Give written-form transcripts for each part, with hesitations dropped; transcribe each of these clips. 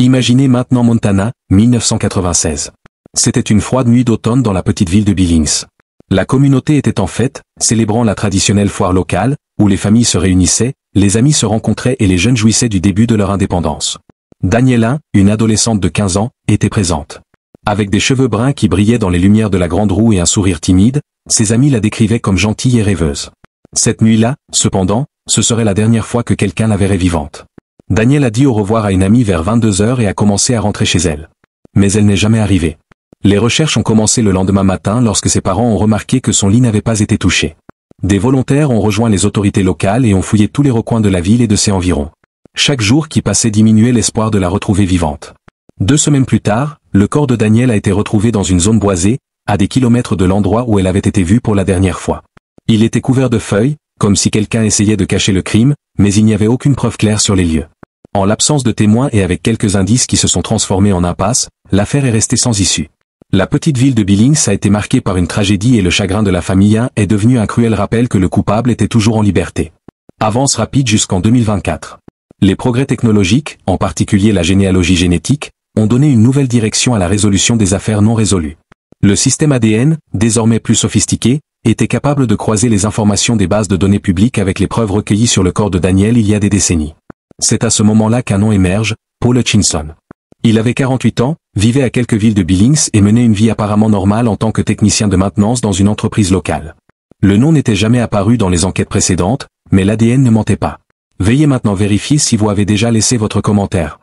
Imaginez maintenant Montana, 1996. C'était une froide nuit d'automne dans la petite ville de Billings. La communauté était en fête, célébrant la traditionnelle foire locale, où les familles se réunissaient, les amis se rencontraient et les jeunes jouissaient du début de leur indépendance. Daniela, une adolescente de 15 ans, était présente. Avec des cheveux bruns qui brillaient dans les lumières de la grande roue et un sourire timide, ses amis la décrivaient comme gentille et rêveuse. Cette nuit-là, cependant, ce serait la dernière fois que quelqu'un la verrait vivante. Danielle a dit au revoir à une amie vers 22h et a commencé à rentrer chez elle. Mais elle n'est jamais arrivée. Les recherches ont commencé le lendemain matin lorsque ses parents ont remarqué que son lit n'avait pas été touché. Des volontaires ont rejoint les autorités locales et ont fouillé tous les recoins de la ville et de ses environs. Chaque jour qui passait diminuait l'espoir de la retrouver vivante. 2 semaines plus tard, le corps de Danielle a été retrouvé dans une zone boisée, à des kilomètres de l'endroit où elle avait été vue pour la dernière fois. Il était couvert de feuilles, comme si quelqu'un essayait de cacher le crime, mais il n'y avait aucune preuve claire sur les lieux. En l'absence de témoins et avec quelques indices qui se sont transformés en impasse, l'affaire est restée sans issue. La petite ville de Billings a été marquée par une tragédie et le chagrin de la famille est devenu un cruel rappel que le coupable était toujours en liberté. Avance rapide jusqu'en 2024. Les progrès technologiques, en particulier la généalogie génétique, ont donné une nouvelle direction à la résolution des affaires non résolues. Le système ADN, désormais plus sophistiqué, était capable de croiser les informations des bases de données publiques avec les preuves recueillies sur le corps de Danielle il y a des décennies. C'est à ce moment-là qu'un nom émerge, Paul Hutchinson. Il avait 48 ans, vivait à quelques villes de Billings et menait une vie apparemment normale en tant que technicien de maintenance dans une entreprise locale. Le nom n'était jamais apparu dans les enquêtes précédentes, mais l'ADN ne mentait pas. Veuillez maintenant vérifier si vous avez déjà laissé votre commentaire.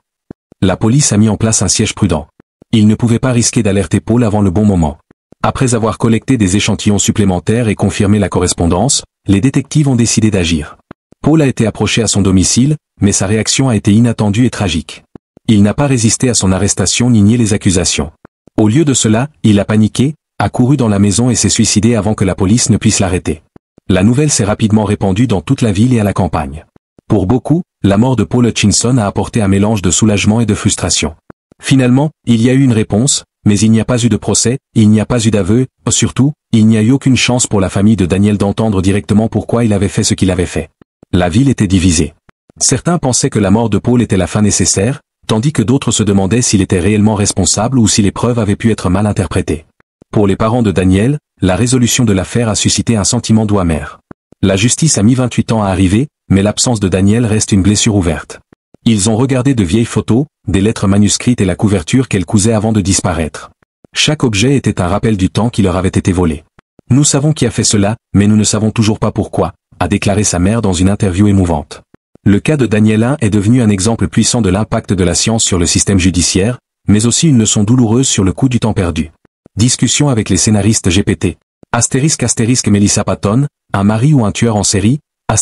La police a mis en place un siège prudent. Il ne pouvait pas risquer d'alerter Paul avant le bon moment. Après avoir collecté des échantillons supplémentaires et confirmé la correspondance, les détectives ont décidé d'agir. Paul a été approché à son domicile, mais sa réaction a été inattendue et tragique. Il n'a pas résisté à son arrestation ni nié les accusations. Au lieu de cela, il a paniqué, a couru dans la maison et s'est suicidé avant que la police ne puisse l'arrêter. La nouvelle s'est rapidement répandue dans toute la ville et à la campagne. Pour beaucoup, la mort de Paul Hutchinson a apporté un mélange de soulagement et de frustration. Finalement, il y a eu une réponse, mais il n'y a pas eu de procès, il n'y a pas eu d'aveu, surtout, il n'y a eu aucune chance pour la famille de Danielle d'entendre directement pourquoi il avait fait ce qu'il avait fait. La ville était divisée. Certains pensaient que la mort de Paul était la fin nécessaire, tandis que d'autres se demandaient s'il était réellement responsable ou si les preuves avaient pu être mal interprétées. Pour les parents de Danielle, la résolution de l'affaire a suscité un sentiment doux amer. La justice a mis 28 ans à arriver, mais l'absence de Danielle reste une blessure ouverte. Ils ont regardé de vieilles photos, des lettres manuscrites et la couverture qu'elle cousait avant de disparaître. Chaque objet était un rappel du temps qui leur avait été volé. Nous savons qui a fait cela, mais nous ne savons toujours pas pourquoi, a déclaré sa mère dans une interview émouvante. Le cas de Daniela est devenu un exemple puissant de l'impact de la science sur le système judiciaire, mais aussi une leçon douloureuse sur le coût du temps perdu. Discussion avec les scénaristes GPT. ** Melissa Patton, un mari ou un tueur en série, ***.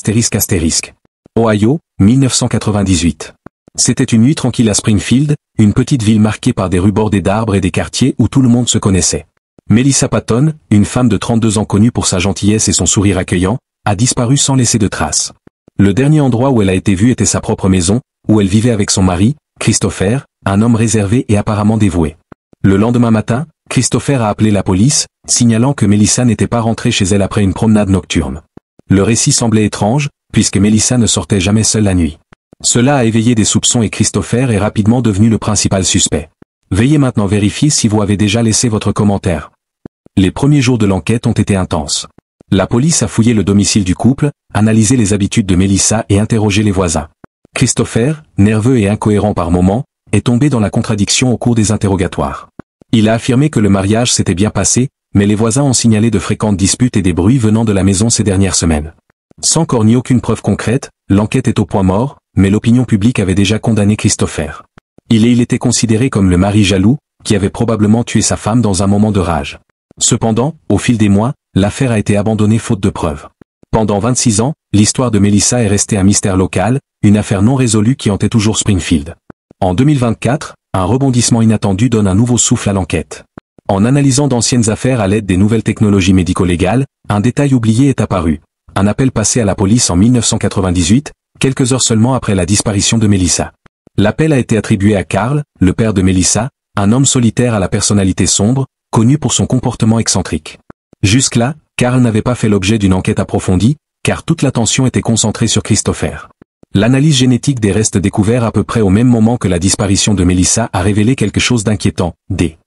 Ohio, 1998. C'était une nuit tranquille à Springfield, une petite ville marquée par des rues bordées d'arbres et des quartiers où tout le monde se connaissait. Melissa Patton, une femme de 32 ans connue pour sa gentillesse et son sourire accueillant, a disparu sans laisser de traces. Le dernier endroit où elle a été vue était sa propre maison, où elle vivait avec son mari, Christopher, un homme réservé et apparemment dévoué. Le lendemain matin, Christopher a appelé la police, signalant que Melissa n'était pas rentrée chez elle après une promenade nocturne. Le récit semblait étrange, puisque Melissa ne sortait jamais seule la nuit. Cela a éveillé des soupçons et Christopher est rapidement devenu le principal suspect. Veuillez maintenant vérifier si vous avez déjà laissé votre commentaire. Les premiers jours de l'enquête ont été intenses. La police a fouillé le domicile du couple, analysé les habitudes de Melissa et interrogé les voisins. Christopher, nerveux et incohérent par moments, est tombé dans la contradiction au cours des interrogatoires. Il a affirmé que le mariage s'était bien passé, mais les voisins ont signalé de fréquentes disputes et des bruits venant de la maison ces dernières semaines. Sans corps ni aucune preuve concrète, l'enquête est au point mort, mais l'opinion publique avait déjà condamné Christopher. Il était considéré comme le mari jaloux, qui avait probablement tué sa femme dans un moment de rage. Cependant, au fil des mois, l'affaire a été abandonnée faute de preuves. Pendant 26 ans, l'histoire de Melissa est restée un mystère local, une affaire non résolue qui hantait toujours Springfield. En 2024, un rebondissement inattendu donne un nouveau souffle à l'enquête. En analysant d'anciennes affaires à l'aide des nouvelles technologies médico-légales, un détail oublié est apparu. Un appel passé à la police en 1998, quelques heures seulement après la disparition de Melissa. L'appel a été attribué à Carl, le père de Melissa, un homme solitaire à la personnalité sombre, connu pour son comportement excentrique. Jusque-là, Carl n'avait pas fait l'objet d'une enquête approfondie, car toute l'attention était concentrée sur Christopher. L'analyse génétique des restes découverts à peu près au même moment que la disparition de Melissa a révélé quelque chose d'inquiétant, des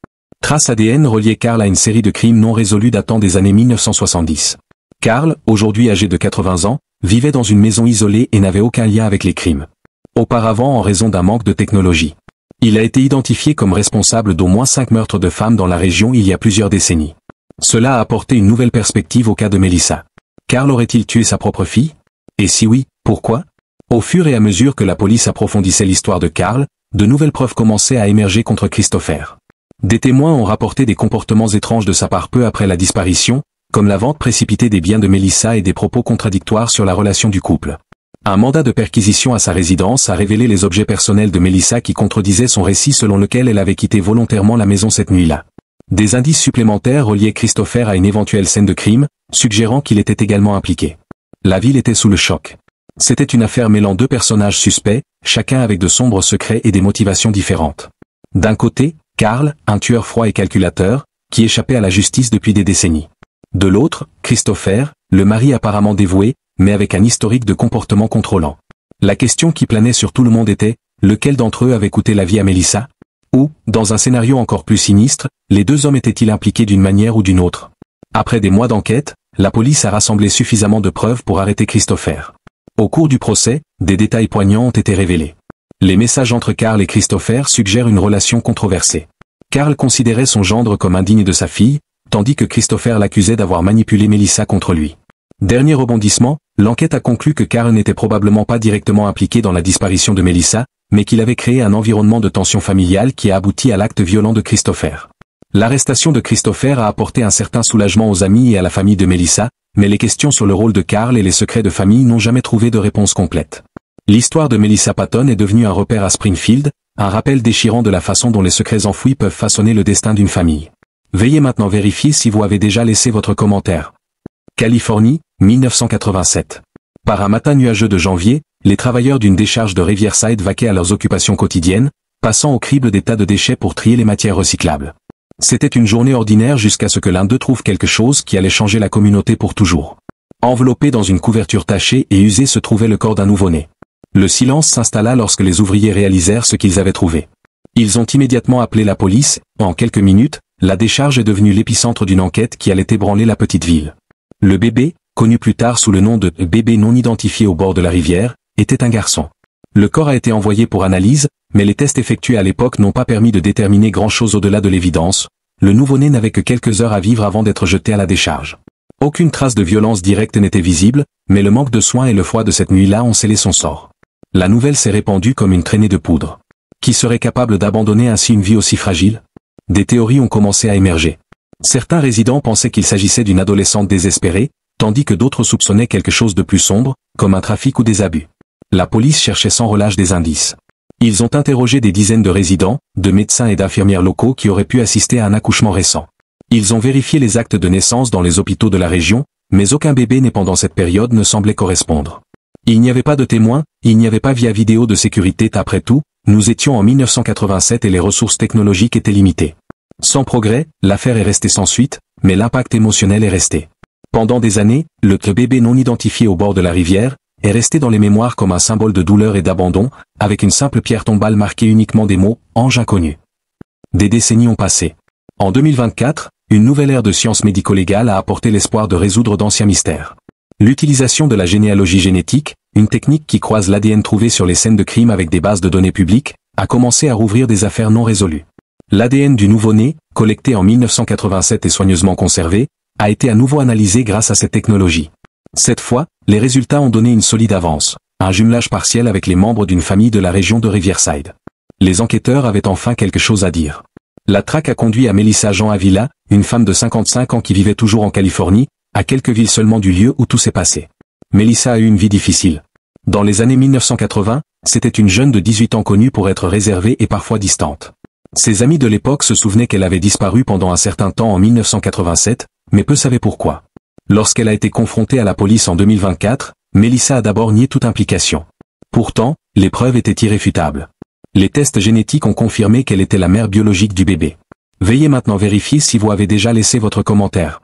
traces ADN reliées Carl à une série de crimes non résolus datant des années 1970. Carl, aujourd'hui âgé de 80 ans, vivait dans une maison isolée et n'avait aucun lien avec les crimes. Auparavant en raison d'un manque de technologie. Il a été identifié comme responsable d'au moins 5 meurtres de femmes dans la région il y a plusieurs décennies. Cela a apporté une nouvelle perspective au cas de Melissa. Carl aurait-il tué sa propre fille? Et si oui, pourquoi? Au fur et à mesure que la police approfondissait l'histoire de Carl, de nouvelles preuves commençaient à émerger contre Christopher. Des témoins ont rapporté des comportements étranges de sa part peu après la disparition, comme la vente précipitée des biens de Melissa et des propos contradictoires sur la relation du couple. Un mandat de perquisition à sa résidence a révélé les objets personnels de Melissa qui contredisaient son récit selon lequel elle avait quitté volontairement la maison cette nuit-là. Des indices supplémentaires reliaient Christopher à une éventuelle scène de crime, suggérant qu'il était également impliqué. La ville était sous le choc. C'était une affaire mêlant deux personnages suspects, chacun avec de sombres secrets et des motivations différentes. D'un côté, Carl, un tueur froid et calculateur, qui échappait à la justice depuis des décennies. De l'autre, Christopher, le mari apparemment dévoué, mais avec un historique de comportement contrôlant. La question qui planait sur tout le monde était, lequel d'entre eux avait coûté la vie à Melissa? Ou, dans un scénario encore plus sinistre, les deux hommes étaient-ils impliqués d'une manière ou d'une autre? Après des mois d'enquête, la police a rassemblé suffisamment de preuves pour arrêter Christopher. Au cours du procès, des détails poignants ont été révélés. Les messages entre Carl et Christopher suggèrent une relation controversée. Carl considérait son gendre comme indigne de sa fille, tandis que Christopher l'accusait d'avoir manipulé Melissa contre lui. Dernier rebondissement, l'enquête a conclu que Carl n'était probablement pas directement impliqué dans la disparition de Melissa, mais qu'il avait créé un environnement de tension familiale qui a abouti à l'acte violent de Christopher. L'arrestation de Christopher a apporté un certain soulagement aux amis et à la famille de Melissa, mais les questions sur le rôle de Carl et les secrets de famille n'ont jamais trouvé de réponse complète. L'histoire de Melissa Patton est devenue un repère à Springfield, un rappel déchirant de la façon dont les secrets enfouis peuvent façonner le destin d'une famille. Veuillez maintenant vérifier si vous avez déjà laissé votre commentaire. Californie, 1987. Par un matin nuageux de janvier, les travailleurs d'une décharge de Riverside vaquaient à leurs occupations quotidiennes, passant au crible des tas de déchets pour trier les matières recyclables. C'était une journée ordinaire jusqu'à ce que l'un d'eux trouve quelque chose qui allait changer la communauté pour toujours. Enveloppé dans une couverture tachée et usée se trouvait le corps d'un nouveau-né. Le silence s'installa lorsque les ouvriers réalisèrent ce qu'ils avaient trouvé. Ils ont immédiatement appelé la police. En quelques minutes, la décharge est devenue l'épicentre d'une enquête qui allait ébranler la petite ville. Le bébé, connu plus tard sous le nom de bébé non identifié au bord de la rivière, était un garçon. Le corps a été envoyé pour analyse, mais les tests effectués à l'époque n'ont pas permis de déterminer grand-chose au-delà de l'évidence. Le nouveau-né n'avait que quelques heures à vivre avant d'être jeté à la décharge. Aucune trace de violence directe n'était visible, mais le manque de soins et le froid de cette nuit-là ont scellé son sort. La nouvelle s'est répandue comme une traînée de poudre. Qui serait capable d'abandonner ainsi une vie aussi fragile? Des théories ont commencé à émerger. Certains résidents pensaient qu'il s'agissait d'une adolescente désespérée, tandis que d'autres soupçonnaient quelque chose de plus sombre, comme un trafic ou des abus. La police cherchait sans relâche des indices. Ils ont interrogé des dizaines de résidents, de médecins et d'infirmières locaux qui auraient pu assister à un accouchement récent. Ils ont vérifié les actes de naissance dans les hôpitaux de la région, mais aucun bébé né pendant cette période ne semblait correspondre. Il n'y avait pas de témoins, il n'y avait pas via vidéo de sécurité. Après tout, nous étions en 1987 et les ressources technologiques étaient limitées. Sans progrès, l'affaire est restée sans suite, mais l'impact émotionnel est resté. Pendant des années, le bébé non identifié au bord de la rivière est resté dans les mémoires comme un symbole de douleur et d'abandon, avec une simple pierre tombale marquée uniquement des mots « ange inconnu ». Des décennies ont passé. En 2024, une nouvelle ère de science médico-légale a apporté l'espoir de résoudre d'anciens mystères. L'utilisation de la généalogie génétique, une technique qui croise l'ADN trouvé sur les scènes de crime avec des bases de données publiques, a commencé à rouvrir des affaires non résolues. L'ADN du nouveau-né, collecté en 1987 et soigneusement conservé, a été à nouveau analysé grâce à cette technologie. Cette fois, les résultats ont donné une solide avance, un jumelage partiel avec les membres d'une famille de la région de Riverside. Les enquêteurs avaient enfin quelque chose à dire. La traque a conduit à Melissa Jean Avila, une femme de 55 ans qui vivait toujours en Californie, à quelques villes seulement du lieu où tout s'est passé. Melissa a eu une vie difficile. Dans les années 1980, c'était une jeune de 18 ans connue pour être réservée et parfois distante. Ses amis de l'époque se souvenaient qu'elle avait disparu pendant un certain temps en 1987, mais peu savaient pourquoi. Lorsqu'elle a été confrontée à la police en 2024, Melissa a d'abord nié toute implication. Pourtant, les preuves étaient irréfutables. Les tests génétiques ont confirmé qu'elle était la mère biologique du bébé. Veuillez maintenant vérifier si vous avez déjà laissé votre commentaire.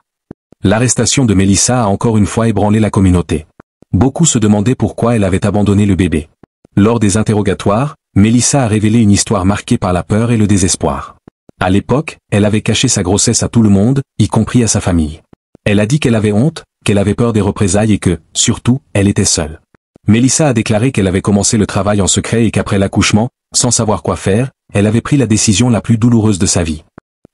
L'arrestation de Melissa a encore une fois ébranlé la communauté. Beaucoup se demandaient pourquoi elle avait abandonné le bébé. Lors des interrogatoires, Melissa a révélé une histoire marquée par la peur et le désespoir. À l'époque, elle avait caché sa grossesse à tout le monde, y compris à sa famille. Elle a dit qu'elle avait honte, qu'elle avait peur des représailles et que, surtout, elle était seule. Melissa a déclaré qu'elle avait commencé le travail en secret et qu'après l'accouchement, sans savoir quoi faire, elle avait pris la décision la plus douloureuse de sa vie.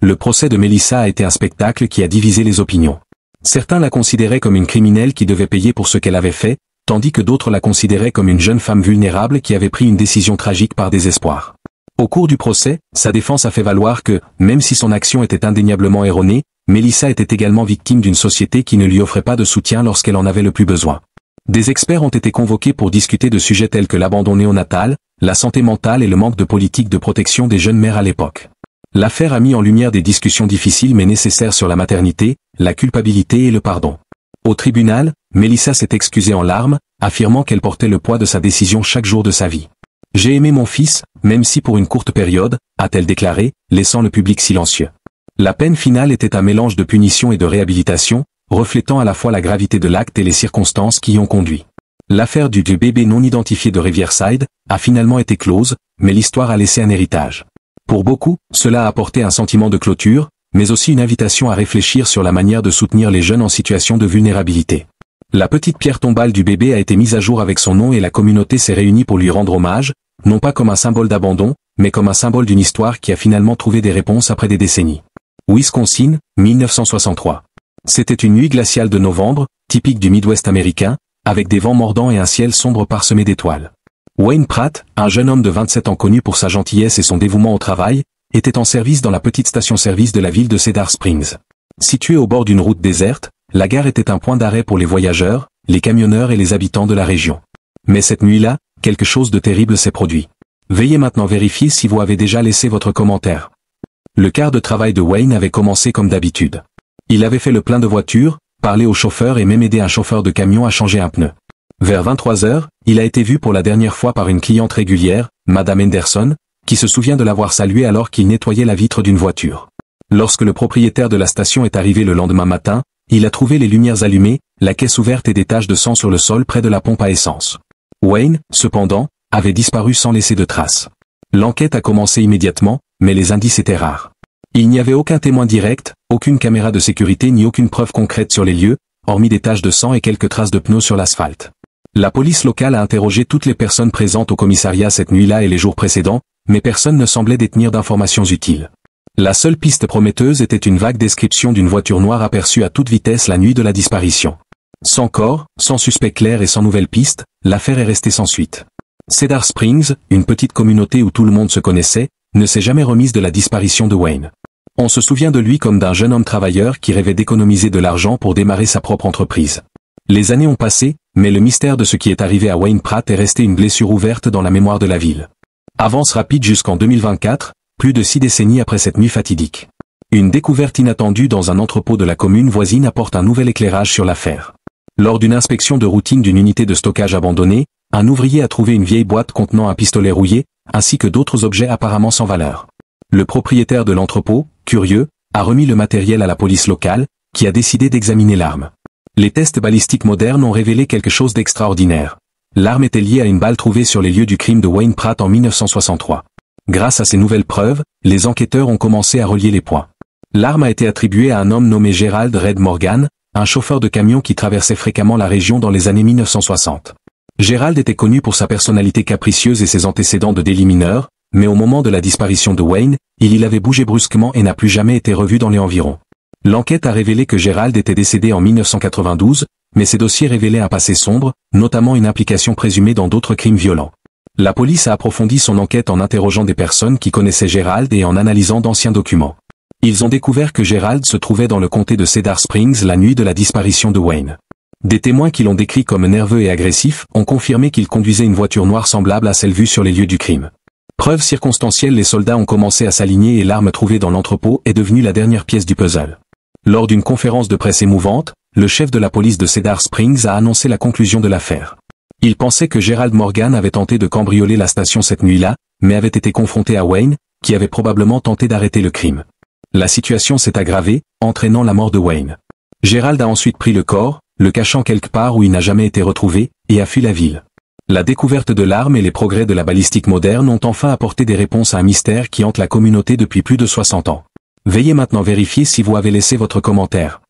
Le procès de Melissa a été un spectacle qui a divisé les opinions. Certains la considéraient comme une criminelle qui devait payer pour ce qu'elle avait fait, tandis que d'autres la considéraient comme une jeune femme vulnérable qui avait pris une décision tragique par désespoir. Au cours du procès, sa défense a fait valoir que, même si son action était indéniablement erronée, Melissa était également victime d'une société qui ne lui offrait pas de soutien lorsqu'elle en avait le plus besoin. Des experts ont été convoqués pour discuter de sujets tels que l'abandon néonatal, la santé mentale et le manque de politique de protection des jeunes mères à l'époque. L'affaire a mis en lumière des discussions difficiles mais nécessaires sur la maternité, la culpabilité et le pardon. Au tribunal, Melissa s'est excusée en larmes, affirmant qu'elle portait le poids de sa décision chaque jour de sa vie. « J'ai aimé mon fils, même si pour une courte période », a-t-elle déclaré, laissant le public silencieux. La peine finale était un mélange de punition et de réhabilitation, reflétant à la fois la gravité de l'acte et les circonstances qui y ont conduit. L'affaire du bébé non identifié de Riverside a finalement été close, mais l'histoire a laissé un héritage. Pour beaucoup, cela a apporté un sentiment de clôture, mais aussi une invitation à réfléchir sur la manière de soutenir les jeunes en situation de vulnérabilité. La petite pierre tombale du bébé a été mise à jour avec son nom et la communauté s'est réunie pour lui rendre hommage, non pas comme un symbole d'abandon, mais comme un symbole d'une histoire qui a finalement trouvé des réponses après des décennies. Wisconsin, 1963. C'était une nuit glaciale de novembre, typique du Midwest américain, avec des vents mordants et un ciel sombre parsemé d'étoiles. Wayne Pratt, un jeune homme de 27 ans connu pour sa gentillesse et son dévouement au travail, était en service dans la petite station-service de la ville de Cedar Springs. Située au bord d'une route déserte, la gare était un point d'arrêt pour les voyageurs, les camionneurs et les habitants de la région. Mais cette nuit-là, quelque chose de terrible s'est produit. Veuillez maintenant vérifier si vous avez déjà laissé votre commentaire. Le quart de travail de Wayne avait commencé comme d'habitude. Il avait fait le plein de voitures, parlé au chauffeur et même aidé un chauffeur de camion à changer un pneu. Vers 23 heures, il a été vu pour la dernière fois par une cliente régulière, Madame Henderson, qui se souvient de l'avoir salué alors qu'il nettoyait la vitre d'une voiture. Lorsque le propriétaire de la station est arrivé le lendemain matin, il a trouvé les lumières allumées, la caisse ouverte et des taches de sang sur le sol près de la pompe à essence. Wayne, cependant, avait disparu sans laisser de traces. L'enquête a commencé immédiatement, mais les indices étaient rares. Il n'y avait aucun témoin direct, aucune caméra de sécurité ni aucune preuve concrète sur les lieux, hormis des taches de sang et quelques traces de pneus sur l'asphalte. La police locale a interrogé toutes les personnes présentes au commissariat cette nuit-là et les jours précédents, mais personne ne semblait détenir d'informations utiles. La seule piste prometteuse était une vague description d'une voiture noire aperçue à toute vitesse la nuit de la disparition. Sans corps, sans suspect clair et sans nouvelle piste, l'affaire est restée sans suite. Cedar Springs, une petite communauté où tout le monde se connaissait, ne s'est jamais remise de la disparition de Wayne. On se souvient de lui comme d'un jeune homme travailleur qui rêvait d'économiser de l'argent pour démarrer sa propre entreprise. Les années ont passé, mais le mystère de ce qui est arrivé à Wayne Pratt est resté une blessure ouverte dans la mémoire de la ville. Avance rapide jusqu'en 2024, plus de 6 décennies après cette nuit fatidique. Une découverte inattendue dans un entrepôt de la commune voisine apporte un nouvel éclairage sur l'affaire. Lors d'une inspection de routine d'une unité de stockage abandonnée, un ouvrier a trouvé une vieille boîte contenant un pistolet rouillé, ainsi que d'autres objets apparemment sans valeur. Le propriétaire de l'entrepôt, curieux, a remis le matériel à la police locale, qui a décidé d'examiner l'arme. Les tests balistiques modernes ont révélé quelque chose d'extraordinaire. L'arme était liée à une balle trouvée sur les lieux du crime de Wayne Pratt en 1963. Grâce à ces nouvelles preuves, les enquêteurs ont commencé à relier les points. L'arme a été attribuée à un homme nommé Gerald Red Morgan, un chauffeur de camion qui traversait fréquemment la région dans les années 1960. Gerald était connu pour sa personnalité capricieuse et ses antécédents de délits mineurs, mais au moment de la disparition de Wayne, il avait bougé brusquement et n'a plus jamais été revu dans les environs. L'enquête a révélé que Gerald était décédé en 1992, mais ces dossiers révélaient un passé sombre, notamment une implication présumée dans d'autres crimes violents. La police a approfondi son enquête en interrogeant des personnes qui connaissaient Gerald et en analysant d'anciens documents. Ils ont découvert que Gerald se trouvait dans le comté de Cedar Springs la nuit de la disparition de Wayne. Des témoins qui l'ont décrit comme nerveux et agressif ont confirmé qu'il conduisait une voiture noire semblable à celle vue sur les lieux du crime. Preuve circonstancielle, les soldats ont commencé à s'aligner et l'arme trouvée dans l'entrepôt est devenue la dernière pièce du puzzle. Lors d'une conférence de presse émouvante, le chef de la police de Cedar Springs a annoncé la conclusion de l'affaire. Il pensait que Gerald Morgan avait tenté de cambrioler la station cette nuit-là, mais avait été confronté à Wayne, qui avait probablement tenté d'arrêter le crime. La situation s'est aggravée, entraînant la mort de Wayne. Gerald a ensuite pris le corps, le cachant quelque part où il n'a jamais été retrouvé, et a fui la ville. La découverte de l'arme et les progrès de la balistique moderne ont enfin apporté des réponses à un mystère qui hante la communauté depuis plus de 60 ans. Veuillez maintenant vérifier si vous avez laissé votre commentaire.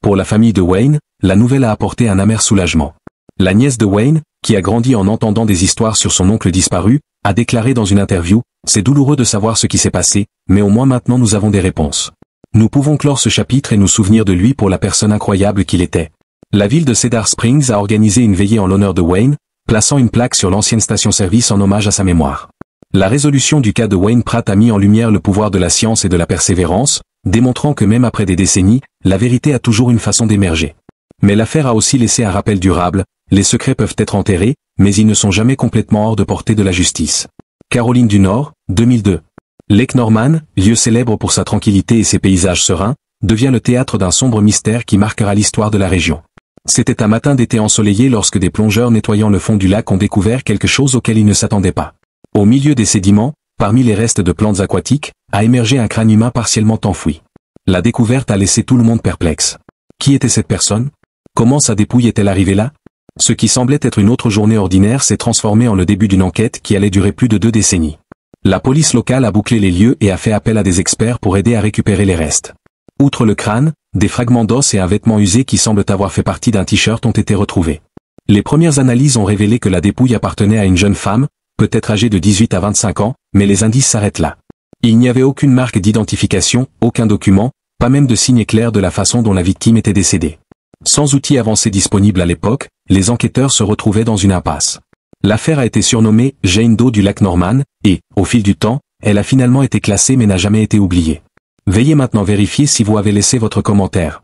Pour la famille de Wayne, la nouvelle a apporté un amer soulagement. La nièce de Wayne, qui a grandi en entendant des histoires sur son oncle disparu, a déclaré dans une interview, « C'est douloureux de savoir ce qui s'est passé, mais au moins maintenant nous avons des réponses. Nous pouvons clore ce chapitre et nous souvenir de lui pour la personne incroyable qu'il était. » La ville de Cedar Springs a organisé une veillée en l'honneur de Wayne, plaçant une plaque sur l'ancienne station-service en hommage à sa mémoire. La résolution du cas de Wayne Pratt a mis en lumière le pouvoir de la science et de la persévérance, démontrant que même après des décennies, la vérité a toujours une façon d'émerger. Mais l'affaire a aussi laissé un rappel durable, les secrets peuvent être enterrés, mais ils ne sont jamais complètement hors de portée de la justice. Caroline du Nord, 2002. Lake Norman, lieu célèbre pour sa tranquillité et ses paysages sereins, devient le théâtre d'un sombre mystère qui marquera l'histoire de la région. C'était un matin d'été ensoleillé lorsque des plongeurs nettoyant le fond du lac ont découvert quelque chose auquel ils ne s'attendaient pas. Au milieu des sédiments, parmi les restes de plantes aquatiques, a émergé un crâne humain partiellement enfoui. La découverte a laissé tout le monde perplexe. Qui était cette personne? Comment sa dépouille est-elle arrivée là? Ce qui semblait être une autre journée ordinaire s'est transformé en le début d'une enquête qui allait durer plus de 2 décennies. La police locale a bouclé les lieux et a fait appel à des experts pour aider à récupérer les restes. Outre le crâne, des fragments d'os et un vêtement usé qui semblent avoir fait partie d'un t-shirt ont été retrouvés. Les premières analyses ont révélé que la dépouille appartenait à une jeune femme, peut-être âgée de 18 à 25 ans, mais les indices s'arrêtent là. Il n'y avait aucune marque d'identification, aucun document, pas même de signe clair de la façon dont la victime était décédée. Sans outils avancés disponibles à l'époque, les enquêteurs se retrouvaient dans une impasse. L'affaire a été surnommée Jane Doe du lac Norman, et, au fil du temps, elle a finalement été classée mais n'a jamais été oubliée. Veuillez maintenant vérifier si vous avez laissé votre commentaire.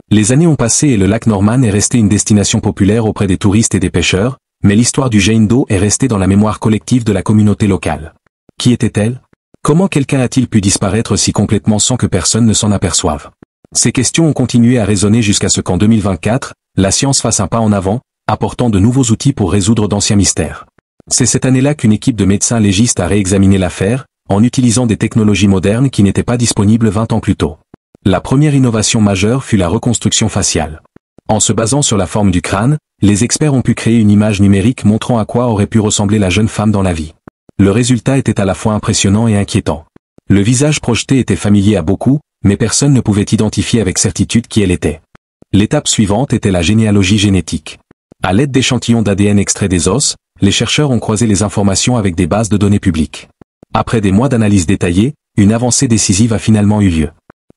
Les années ont passé et le lac Norman est resté une destination populaire auprès des touristes et des pêcheurs, mais l'histoire du Jane Doe est restée dans la mémoire collective de la communauté locale. Qui était-elle? Comment quelqu'un a-t-il pu disparaître si complètement sans que personne ne s'en aperçoive? Ces questions ont continué à résonner jusqu'à ce qu'en 2024, la science fasse un pas en avant, apportant de nouveaux outils pour résoudre d'anciens mystères. C'est cette année-là qu'une équipe de médecins légistes a réexaminé l'affaire, en utilisant des technologies modernes qui n'étaient pas disponibles 20 ans plus tôt. La première innovation majeure fut la reconstruction faciale. En se basant sur la forme du crâne, les experts ont pu créer une image numérique montrant à quoi aurait pu ressembler la jeune femme dans la vie. Le résultat était à la fois impressionnant et inquiétant. Le visage projeté était familier à beaucoup, mais personne ne pouvait identifier avec certitude qui elle était. L'étape suivante était la généalogie génétique. À l'aide d'échantillons d'ADN extraits des os, les chercheurs ont croisé les informations avec des bases de données publiques. Après des mois d'analyse détaillée, une avancée décisive a finalement eu lieu.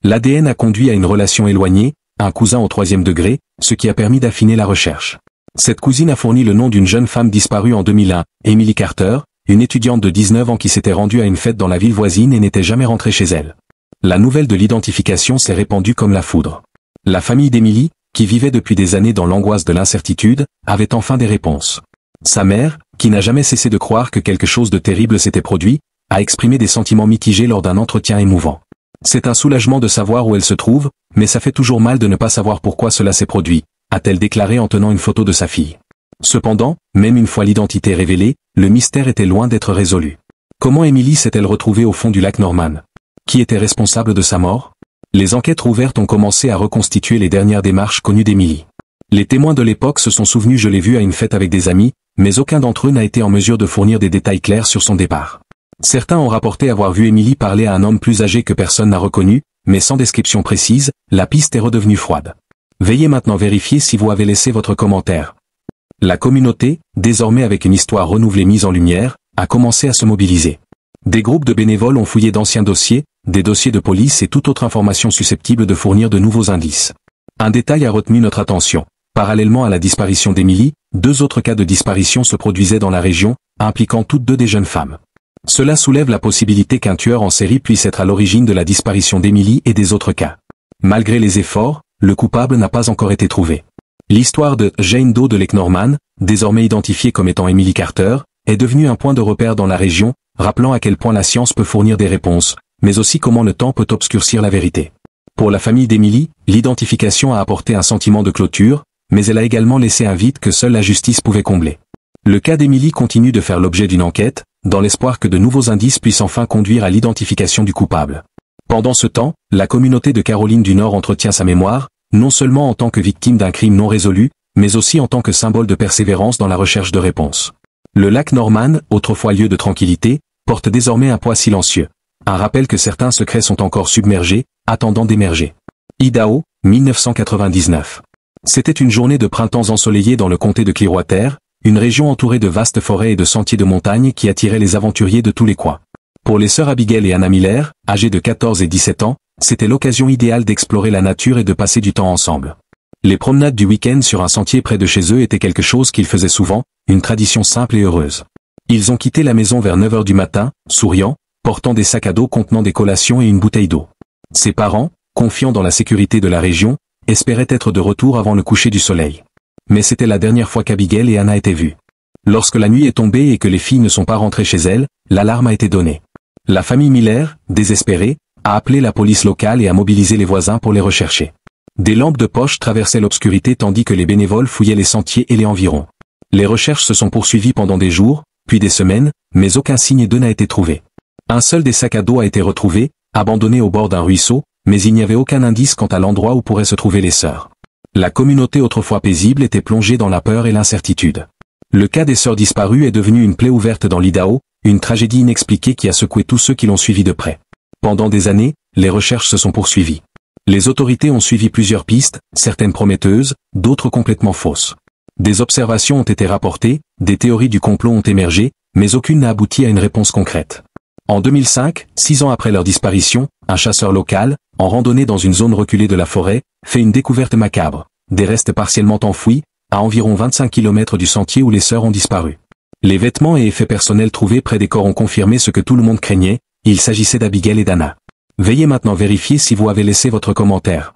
L'ADN a conduit à une relation éloignée, un cousin au 3e degré, ce qui a permis d'affiner la recherche. Cette cousine a fourni le nom d'une jeune femme disparue en 2001, Emily Carter, une étudiante de 19 ans qui s'était rendue à une fête dans la ville voisine et n'était jamais rentrée chez elle. La nouvelle de l'identification s'est répandue comme la foudre. La famille d'Emily, qui vivait depuis des années dans l'angoisse de l'incertitude, avait enfin des réponses. Sa mère, qui n'a jamais cessé de croire que quelque chose de terrible s'était produit, a exprimé des sentiments mitigés lors d'un entretien émouvant. C'est un soulagement de savoir où elle se trouve, mais ça fait toujours mal de ne pas savoir pourquoi cela s'est produit, a-t-elle déclaré en tenant une photo de sa fille. Cependant, même une fois l'identité révélée, le mystère était loin d'être résolu. Comment Emily s'est-elle retrouvée au fond du lac Norman? Qui était responsable de sa mort? Les enquêtes ouvertes ont commencé à reconstituer les dernières démarches connues d'Emily. Les témoins de l'époque se sont souvenus je l'ai vue à une fête avec des amis, mais aucun d'entre eux n'a été en mesure de fournir des détails clairs sur son départ. Certains ont rapporté avoir vu Emily parler à un homme plus âgé que personne n'a reconnu, mais sans description précise, la piste est redevenue froide. Veuillez maintenant vérifier si vous avez laissé votre commentaire. La communauté, désormais avec une histoire renouvelée mise en lumière, a commencé à se mobiliser. Des groupes de bénévoles ont fouillé d'anciens dossiers, des dossiers de police et toute autre information susceptible de fournir de nouveaux indices. Un détail a retenu notre attention. Parallèlement à la disparition d'Emily, 2 autres cas de disparition se produisaient dans la région, impliquant toutes 2 des jeunes femmes. Cela soulève la possibilité qu'un tueur en série puisse être à l'origine de la disparition d'Emily et des autres cas. Malgré les efforts, le coupable n'a pas encore été trouvé. L'histoire de Jane Doe de Lake Norman, désormais identifiée comme étant Emily Carter, est devenue un point de repère dans la région, rappelant à quel point la science peut fournir des réponses, mais aussi comment le temps peut obscurcir la vérité. Pour la famille d'Emily, l'identification a apporté un sentiment de clôture, mais elle a également laissé un vide que seule la justice pouvait combler. Le cas d'Emily continue de faire l'objet d'une enquête, dans l'espoir que de nouveaux indices puissent enfin conduire à l'identification du coupable. Pendant ce temps, la communauté de Caroline du Nord entretient sa mémoire, non seulement en tant que victime d'un crime non résolu, mais aussi en tant que symbole de persévérance dans la recherche de réponses. Le lac Norman, autrefois lieu de tranquillité, porte désormais un poids silencieux. Un rappel que certains secrets sont encore submergés, attendant d'émerger. Idaho, 1999. C'était une journée de printemps ensoleillée dans le comté de Clearwater, une région entourée de vastes forêts et de sentiers de montagne qui attiraient les aventuriers de tous les coins. Pour les sœurs Abigail et Anna Miller, âgées de 14 et 17 ans, c'était l'occasion idéale d'explorer la nature et de passer du temps ensemble. Les promenades du week-end sur un sentier près de chez eux étaient quelque chose qu'ils faisaient souvent, une tradition simple et heureuse. Ils ont quitté la maison vers 9 heures du matin, souriant, portant des sacs à dos contenant des collations et une bouteille d'eau. Ses parents, confiants dans la sécurité de la région, espéraient être de retour avant le coucher du soleil. Mais c'était la dernière fois qu'Abigail et Anna étaient vues. Lorsque la nuit est tombée et que les filles ne sont pas rentrées chez elles, l'alarme a été donnée. La famille Miller, désespérée, a appelé la police locale et a mobilisé les voisins pour les rechercher. Des lampes de poche traversaient l'obscurité tandis que les bénévoles fouillaient les sentiers et les environs. Les recherches se sont poursuivies pendant des jours, puis des semaines, mais aucun signe d'eux n'a été trouvé. Un seul des sacs à dos a été retrouvé, abandonné au bord d'un ruisseau, mais il n'y avait aucun indice quant à l'endroit où pourraient se trouver les sœurs. La communauté autrefois paisible était plongée dans la peur et l'incertitude. Le cas des sœurs disparues est devenu une plaie ouverte dans l'Idaho, une tragédie inexpliquée qui a secoué tous ceux qui l'ont suivi de près. Pendant des années, les recherches se sont poursuivies. Les autorités ont suivi plusieurs pistes, certaines prometteuses, d'autres complètement fausses. Des observations ont été rapportées, des théories du complot ont émergé, mais aucune n'a abouti à une réponse concrète. En 2005, 6 ans après leur disparition, un chasseur local, en randonnée dans une zone reculée de la forêt, fait une découverte macabre. Des restes partiellement enfouis, à environ 25 km du sentier où les sœurs ont disparu. Les vêtements et effets personnels trouvés près des corps ont confirmé ce que tout le monde craignait, il s'agissait d'Abigail et d'Anna. Veuillez maintenant vérifier si vous avez laissé votre commentaire.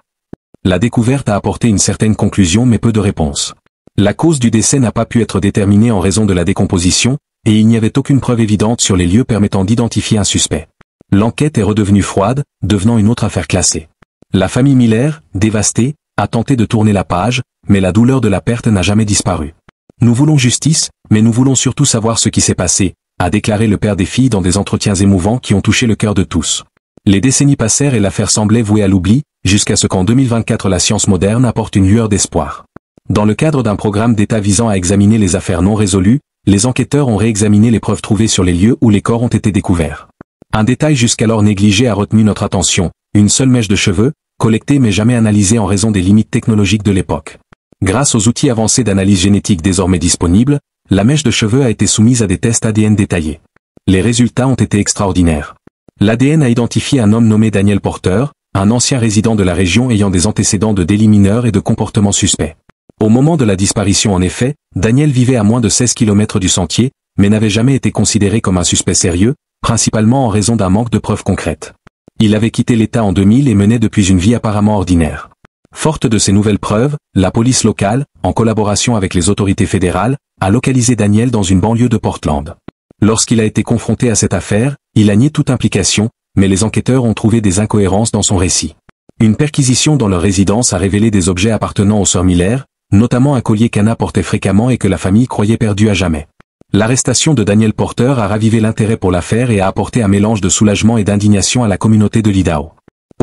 La découverte a apporté une certaine conclusion mais peu de réponses. La cause du décès n'a pas pu être déterminée en raison de la décomposition, et il n'y avait aucune preuve évidente sur les lieux permettant d'identifier un suspect. L'enquête est redevenue froide, devenant une autre affaire classée. La famille Miller, dévastée, a tenté de tourner la page, mais la douleur de la perte n'a jamais disparu. Nous voulons justice, mais nous voulons surtout savoir ce qui s'est passé, a déclaré le père des filles dans des entretiens émouvants qui ont touché le cœur de tous. Les décennies passèrent et l'affaire semblait vouée à l'oubli, jusqu'à ce qu'en 2024 la science moderne apporte une lueur d'espoir. Dans le cadre d'un programme d'État visant à examiner les affaires non résolues, les enquêteurs ont réexaminé les preuves trouvées sur les lieux où les corps ont été découverts. Un détail jusqu'alors négligé a retenu notre attention, une seule mèche de cheveux, collectée mais jamais analysée en raison des limites technologiques de l'époque. Grâce aux outils avancés d'analyse génétique désormais disponibles, la mèche de cheveux a été soumise à des tests ADN détaillés. Les résultats ont été extraordinaires. L'ADN a identifié un homme nommé Daniel Porter, un ancien résident de la région ayant des antécédents de délits mineurs et de comportements suspects. Au moment de la disparition en effet, Daniel vivait à moins de 16 km du sentier, mais n'avait jamais été considéré comme un suspect sérieux, principalement en raison d'un manque de preuves concrètes. Il avait quitté l'État en 2000 et menait depuis une vie apparemment ordinaire. Forte de ces nouvelles preuves, la police locale, en collaboration avec les autorités fédérales, a localisé Daniel dans une banlieue de Portland. Lorsqu'il a été confronté à cette affaire, il a nié toute implication, mais les enquêteurs ont trouvé des incohérences dans son récit. Une perquisition dans leur résidence a révélé des objets appartenant aux sœurs Miller, notamment un collier qu'Anna portait fréquemment et que la famille croyait perdu à jamais. L'arrestation de Daniel Porter a ravivé l'intérêt pour l'affaire et a apporté un mélange de soulagement et d'indignation à la communauté de l'Idaho.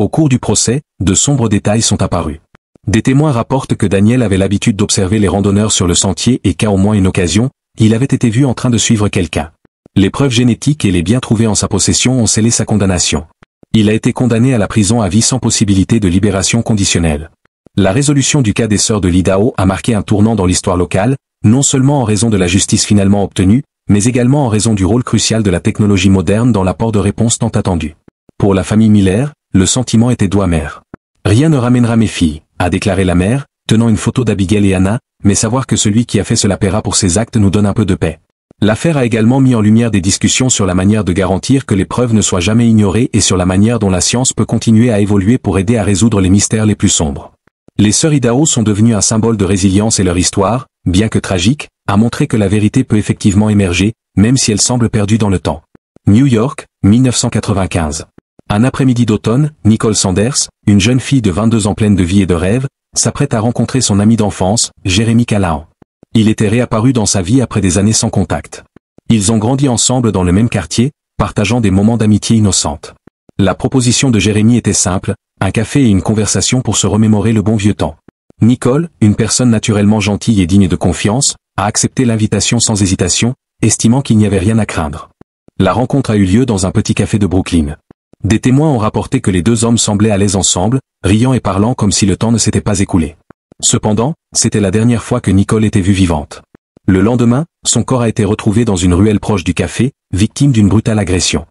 Au cours du procès, de sombres détails sont apparus. Des témoins rapportent que Daniel avait l'habitude d'observer les randonneurs sur le sentier et qu'à au moins une occasion, il avait été vu en train de suivre quelqu'un. Les preuves génétiques et les biens trouvés en sa possession ont scellé sa condamnation. Il a été condamné à la prison à vie sans possibilité de libération conditionnelle. La résolution du cas des sœurs de l'Idaho a marqué un tournant dans l'histoire locale, non seulement en raison de la justice finalement obtenue, mais également en raison du rôle crucial de la technologie moderne dans l'apport de réponses tant attendues. Pour la famille Miller, le sentiment était doux amer. « Rien ne ramènera mes filles », a déclaré la mère, tenant une photo d'Abigail et Anna, mais savoir que celui qui a fait cela paiera pour ses actes nous donne un peu de paix. L'affaire a également mis en lumière des discussions sur la manière de garantir que les preuves ne soient jamais ignorées et sur la manière dont la science peut continuer à évoluer pour aider à résoudre les mystères les plus sombres. Les sœurs Idaho sont devenues un symbole de résilience et leur histoire, bien que tragique, a montré que la vérité peut effectivement émerger, même si elle semble perdue dans le temps. New York, 1995. Un après-midi d'automne, Nicole Sanders, une jeune fille de 22 ans pleine de vie et de rêves, s'apprête à rencontrer son ami d'enfance, Jeremy Callahan. Il était réapparu dans sa vie après des années sans contact. Ils ont grandi ensemble dans le même quartier, partageant des moments d'amitié innocente. La proposition de Jérémy était simple, un café et une conversation pour se remémorer le bon vieux temps. Nicole, une personne naturellement gentille et digne de confiance, a accepté l'invitation sans hésitation, estimant qu'il n'y avait rien à craindre. La rencontre a eu lieu dans un petit café de Brooklyn. Des témoins ont rapporté que les deux hommes semblaient à l'aise ensemble, riant et parlant comme si le temps ne s'était pas écoulé. Cependant, c'était la dernière fois que Nicole était vue vivante. Le lendemain, son corps a été retrouvé dans une ruelle proche du café, victime d'une brutale agression.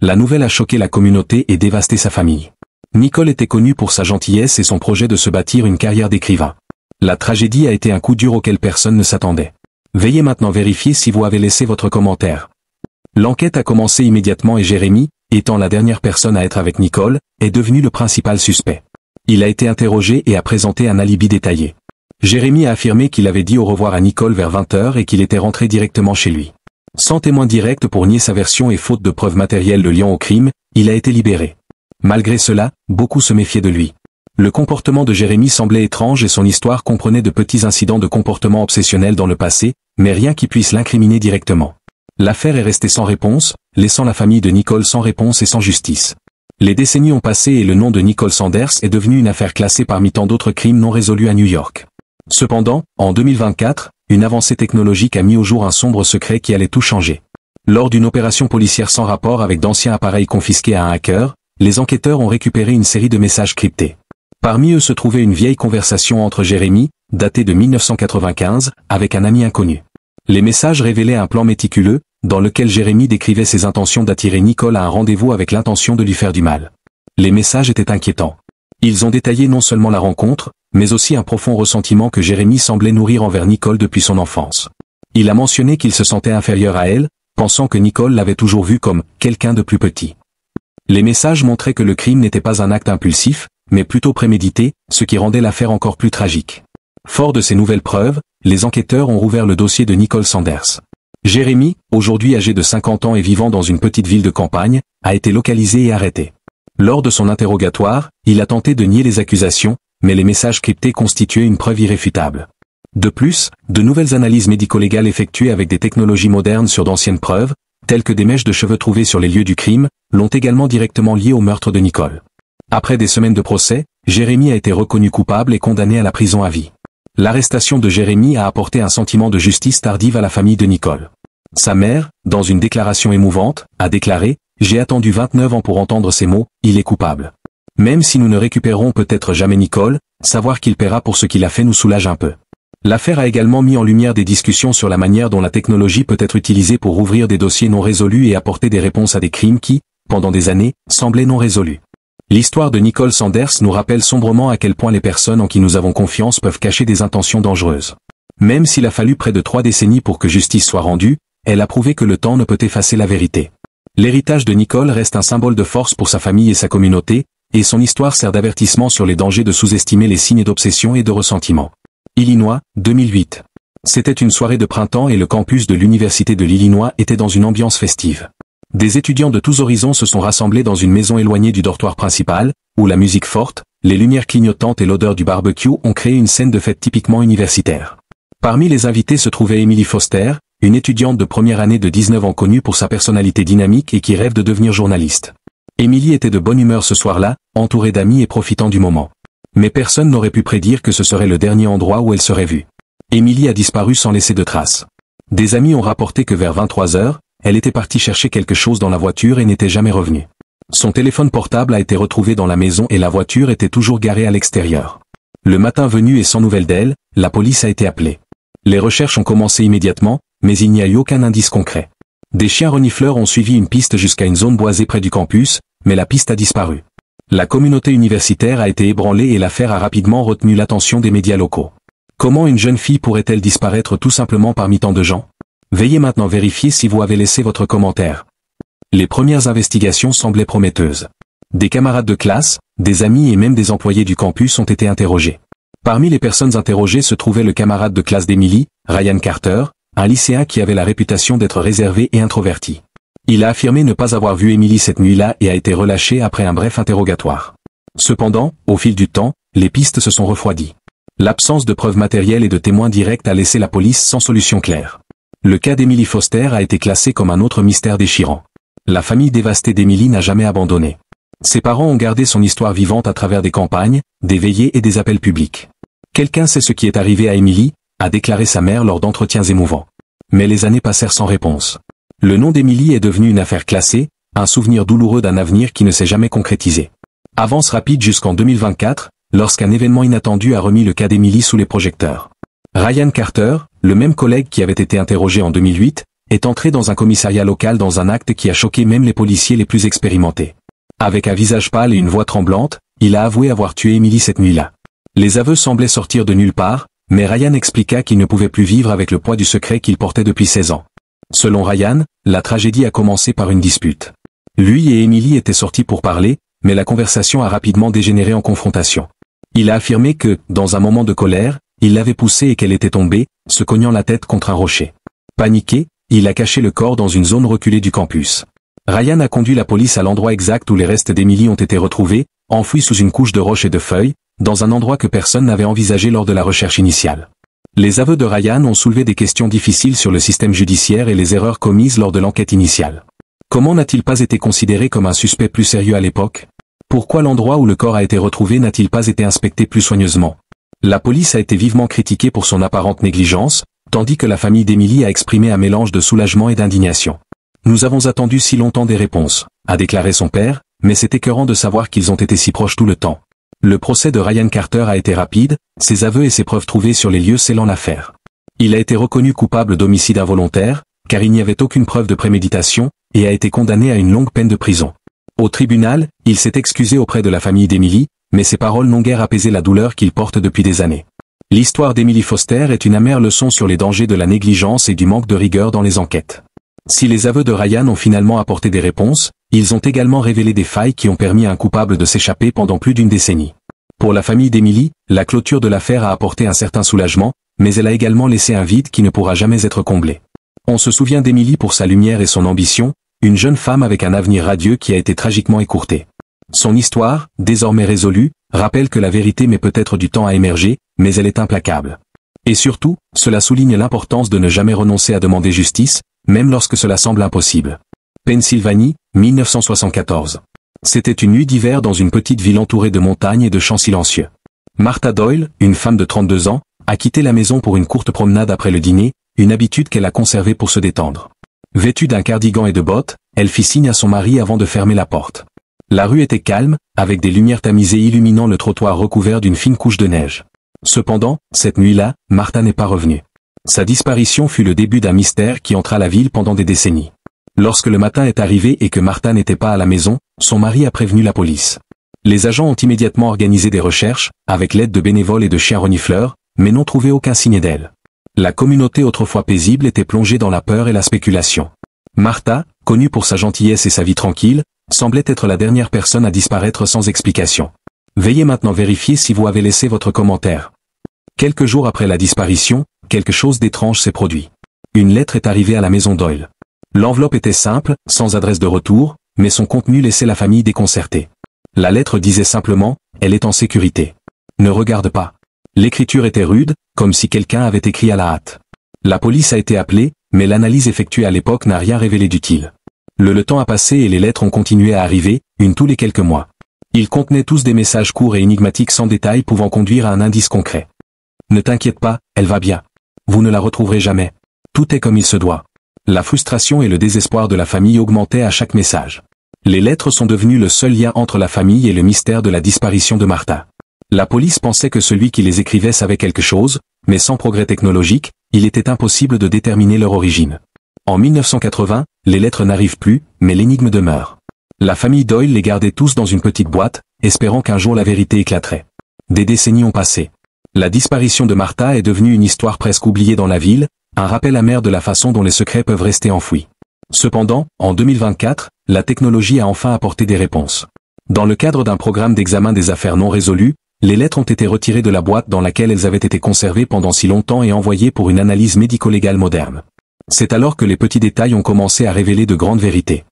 La nouvelle a choqué la communauté et dévasté sa famille. Nicole était connue pour sa gentillesse et son projet de se bâtir une carrière d'écrivain. La tragédie a été un coup dur auquel personne ne s'attendait. Veuillez maintenant vérifier si vous avez laissé votre commentaire. L'enquête a commencé immédiatement et Jérémy, étant la dernière personne à être avec Nicole, est devenu le principal suspect. Il a été interrogé et a présenté un alibi détaillé. Jérémy a affirmé qu'il avait dit au revoir à Nicole vers 20h et qu'il était rentré directement chez lui. Sans témoin direct pour nier sa version et faute de preuves matérielles le liant au crime, il a été libéré. Malgré cela, beaucoup se méfiaient de lui. Le comportement de Jérémy semblait étrange et son histoire comprenait de petits incidents de comportement obsessionnel dans le passé, mais rien qui puisse l'incriminer directement. L'affaire est restée sans réponse, laissant la famille de Nicole sans réponse et sans justice. Les décennies ont passé et le nom de Nicole Sanders est devenu une affaire classée parmi tant d'autres crimes non résolus à New York. Cependant, en 2024, une avancée technologique a mis au jour un sombre secret qui allait tout changer. Lors d'une opération policière sans rapport avec d'anciens appareils confisqués à un hacker, les enquêteurs ont récupéré une série de messages cryptés. Parmi eux se trouvait une vieille conversation entre Jérémy, datée de 1995, avec un ami inconnu. Les messages révélaient un plan méticuleux, dans lequel Jérémy décrivait ses intentions d'attirer Nicole à un rendez-vous avec l'intention de lui faire du mal. Les messages étaient inquiétants. Ils ont détaillé non seulement la rencontre, mais aussi un profond ressentiment que Jérémy semblait nourrir envers Nicole depuis son enfance. Il a mentionné qu'il se sentait inférieur à elle, pensant que Nicole l'avait toujours vu comme quelqu'un de plus petit. Les messages montraient que le crime n'était pas un acte impulsif, mais plutôt prémédité, ce qui rendait l'affaire encore plus tragique. Fort de ces nouvelles preuves, les enquêteurs ont rouvert le dossier de Nicole Sanders. Jérémy, aujourd'hui âgé de 50 ans et vivant dans une petite ville de campagne, a été localisé et arrêté. Lors de son interrogatoire, il a tenté de nier les accusations, mais les messages cryptés constituaient une preuve irréfutable. De plus, de nouvelles analyses médico-légales effectuées avec des technologies modernes sur d'anciennes preuves, telles que des mèches de cheveux trouvées sur les lieux du crime, l'ont également directement lié au meurtre de Nicole. Après des semaines de procès, Jérémy a été reconnu coupable et condamné à la prison à vie. L'arrestation de Jérémy a apporté un sentiment de justice tardive à la famille de Nicole. Sa mère, dans une déclaration émouvante, a déclaré « J'ai attendu 29 ans pour entendre ces mots, il est coupable. Même si nous ne récupérons peut-être jamais Nicole, savoir qu'il paiera pour ce qu'il a fait nous soulage un peu. » L'affaire a également mis en lumière des discussions sur la manière dont la technologie peut être utilisée pour ouvrir des dossiers non résolus et apporter des réponses à des crimes qui, pendant des années, semblaient non résolus. L'histoire de Nicole Sanders nous rappelle sombrement à quel point les personnes en qui nous avons confiance peuvent cacher des intentions dangereuses. Même s'il a fallu près de 3 décennies pour que justice soit rendue, elle a prouvé que le temps ne peut effacer la vérité. L'héritage de Nicole reste un symbole de force pour sa famille et sa communauté, et son histoire sert d'avertissement sur les dangers de sous-estimer les signes d'obsession et de ressentiment. Illinois, 2008. C'était une soirée de printemps et le campus de l'Université de l'Illinois était dans une ambiance festive. Des étudiants de tous horizons se sont rassemblés dans une maison éloignée du dortoir principal, où la musique forte, les lumières clignotantes et l'odeur du barbecue ont créé une scène de fête typiquement universitaire. Parmi les invités se trouvait Emily Foster, une étudiante de première année de 19 ans connue pour sa personnalité dynamique et qui rêve de devenir journaliste. Emily était de bonne humeur ce soir-là, entourée d'amis et profitant du moment. Mais personne n'aurait pu prédire que ce serait le dernier endroit où elle serait vue. Emily a disparu sans laisser de traces. Des amis ont rapporté que vers 23h, elle était partie chercher quelque chose dans la voiture et n'était jamais revenue. Son téléphone portable a été retrouvé dans la maison et la voiture était toujours garée à l'extérieur. Le matin venu et sans nouvelles d'elle, la police a été appelée. Les recherches ont commencé immédiatement, mais il n'y a eu aucun indice concret. Des chiens renifleurs ont suivi une piste jusqu'à une zone boisée près du campus, mais la piste a disparu. La communauté universitaire a été ébranlée et l'affaire a rapidement retenu l'attention des médias locaux. Comment une jeune fille pourrait-elle disparaître tout simplement parmi tant de gens ? Veuillez maintenant vérifier si vous avez laissé votre commentaire. Les premières investigations semblaient prometteuses. Des camarades de classe, des amis et même des employés du campus ont été interrogés. Parmi les personnes interrogées se trouvait le camarade de classe d'Emily, Ryan Carter, un lycéen qui avait la réputation d'être réservé et introverti. Il a affirmé ne pas avoir vu Emily cette nuit-là et a été relâché après un bref interrogatoire. Cependant, au fil du temps, les pistes se sont refroidies. L'absence de preuves matérielles et de témoins directs a laissé la police sans solution claire. Le cas d'Emily Foster a été classé comme un autre mystère déchirant. La famille dévastée d'Emily n'a jamais abandonné. Ses parents ont gardé son histoire vivante à travers des campagnes, des veillées et des appels publics. Quelqu'un sait ce qui est arrivé à Emily, a déclaré sa mère lors d'entretiens émouvants. Mais les années passèrent sans réponse. Le nom d'Emily est devenu une affaire classée, un souvenir douloureux d'un avenir qui ne s'est jamais concrétisé. Avance rapide jusqu'en 2024, lorsqu'un événement inattendu a remis le cas d'Emily sous les projecteurs. Ryan Carter, le même collègue qui avait été interrogé en 2008, est entré dans un commissariat local dans un acte qui a choqué même les policiers les plus expérimentés. Avec un visage pâle et une voix tremblante, il a avoué avoir tué Emily cette nuit-là. Les aveux semblaient sortir de nulle part, mais Ryan expliqua qu'il ne pouvait plus vivre avec le poids du secret qu'il portait depuis 16 ans. Selon Ryan, la tragédie a commencé par une dispute. Lui et Emily étaient sortis pour parler, mais la conversation a rapidement dégénéré en confrontation. Il a affirmé que, dans un moment de colère, il l'avait poussée et qu'elle était tombée, se cognant la tête contre un rocher. Paniqué, il a caché le corps dans une zone reculée du campus. Ryan a conduit la police à l'endroit exact où les restes d'Emily ont été retrouvés, enfouis sous une couche de roches et de feuilles, dans un endroit que personne n'avait envisagé lors de la recherche initiale. Les aveux de Ryan ont soulevé des questions difficiles sur le système judiciaire et les erreurs commises lors de l'enquête initiale. Comment n'a-t-il pas été considéré comme un suspect plus sérieux à l'époque? Pourquoi l'endroit où le corps a été retrouvé n'a-t-il pas été inspecté plus soigneusement? La police a été vivement critiquée pour son apparente négligence, tandis que la famille d'Emily a exprimé un mélange de soulagement et d'indignation. Nous avons attendu si longtemps des réponses, a déclaré son père, mais c'est écœurant de savoir qu'ils ont été si proches tout le temps. Le procès de Ryan Carter a été rapide, ses aveux et ses preuves trouvées sur les lieux scellant l'affaire. Il a été reconnu coupable d'homicide involontaire, car il n'y avait aucune preuve de préméditation, et a été condamné à une longue peine de prison. Au tribunal, il s'est excusé auprès de la famille d'Emily, mais ses paroles n'ont guère apaisé la douleur qu'il porte depuis des années. L'histoire d'Emily Foster est une amère leçon sur les dangers de la négligence et du manque de rigueur dans les enquêtes. Si les aveux de Ryan ont finalement apporté des réponses, ils ont également révélé des failles qui ont permis à un coupable de s'échapper pendant plus d'une décennie. Pour la famille d'Emily, la clôture de l'affaire a apporté un certain soulagement, mais elle a également laissé un vide qui ne pourra jamais être comblé. On se souvient d'Emily pour sa lumière et son ambition, une jeune femme avec un avenir radieux qui a été tragiquement écourté. Son histoire, désormais résolue, rappelle que la vérité met peut-être du temps à émerger, mais elle est implacable. Et surtout, cela souligne l'importance de ne jamais renoncer à demander justice, même lorsque cela semble impossible. Pennsylvanie, 1974. C'était une nuit d'hiver dans une petite ville entourée de montagnes et de champs silencieux. Martha Doyle, une femme de 32 ans, a quitté la maison pour une courte promenade après le dîner, une habitude qu'elle a conservée pour se détendre. Vêtue d'un cardigan et de bottes, elle fit signe à son mari avant de fermer la porte. La rue était calme, avec des lumières tamisées illuminant le trottoir recouvert d'une fine couche de neige. Cependant, cette nuit-là, Martha n'est pas revenue. Sa disparition fut le début d'un mystère qui entra la ville pendant des décennies. Lorsque le matin est arrivé et que Martha n'était pas à la maison, son mari a prévenu la police. Les agents ont immédiatement organisé des recherches, avec l'aide de bénévoles et de chiens renifleurs, mais n'ont trouvé aucun signe d'elle. La communauté autrefois paisible était plongée dans la peur et la spéculation. Martha, connue pour sa gentillesse et sa vie tranquille, semblait être la dernière personne à disparaître sans explication. Veuillez maintenant vérifier si vous avez laissé votre commentaire. Quelques jours après la disparition, quelque chose d'étrange s'est produit. Une lettre est arrivée à la maison Doyle. L'enveloppe était simple, sans adresse de retour, mais son contenu laissait la famille déconcertée. La lettre disait simplement « Elle est en sécurité. Ne regarde pas ». L'écriture était rude, comme si quelqu'un avait écrit à la hâte. La police a été appelée, mais l'analyse effectuée à l'époque n'a rien révélé d'utile. Le temps a passé et les lettres ont continué à arriver, une tous les quelques mois. Ils contenaient tous des messages courts et énigmatiques sans détail pouvant conduire à un indice concret. Ne t'inquiète pas, elle va bien. Vous ne la retrouverez jamais. Tout est comme il se doit. La frustration et le désespoir de la famille augmentaient à chaque message. Les lettres sont devenues le seul lien entre la famille et le mystère de la disparition de Martha. La police pensait que celui qui les écrivait savait quelque chose, mais sans progrès technologique, il était impossible de déterminer leur origine. En 1980, les lettres n'arrivent plus, mais l'énigme demeure. La famille Doyle les gardait tous dans une petite boîte, espérant qu'un jour la vérité éclaterait. Des décennies ont passé. La disparition de Martha est devenue une histoire presque oubliée dans la ville, un rappel amer de la façon dont les secrets peuvent rester enfouis. Cependant, en 2024, la technologie a enfin apporté des réponses. Dans le cadre d'un programme d'examen des affaires non résolues, les lettres ont été retirées de la boîte dans laquelle elles avaient été conservées pendant si longtemps et envoyées pour une analyse médico-légale moderne. C'est alors que les petits détails ont commencé à révéler de grandes vérités.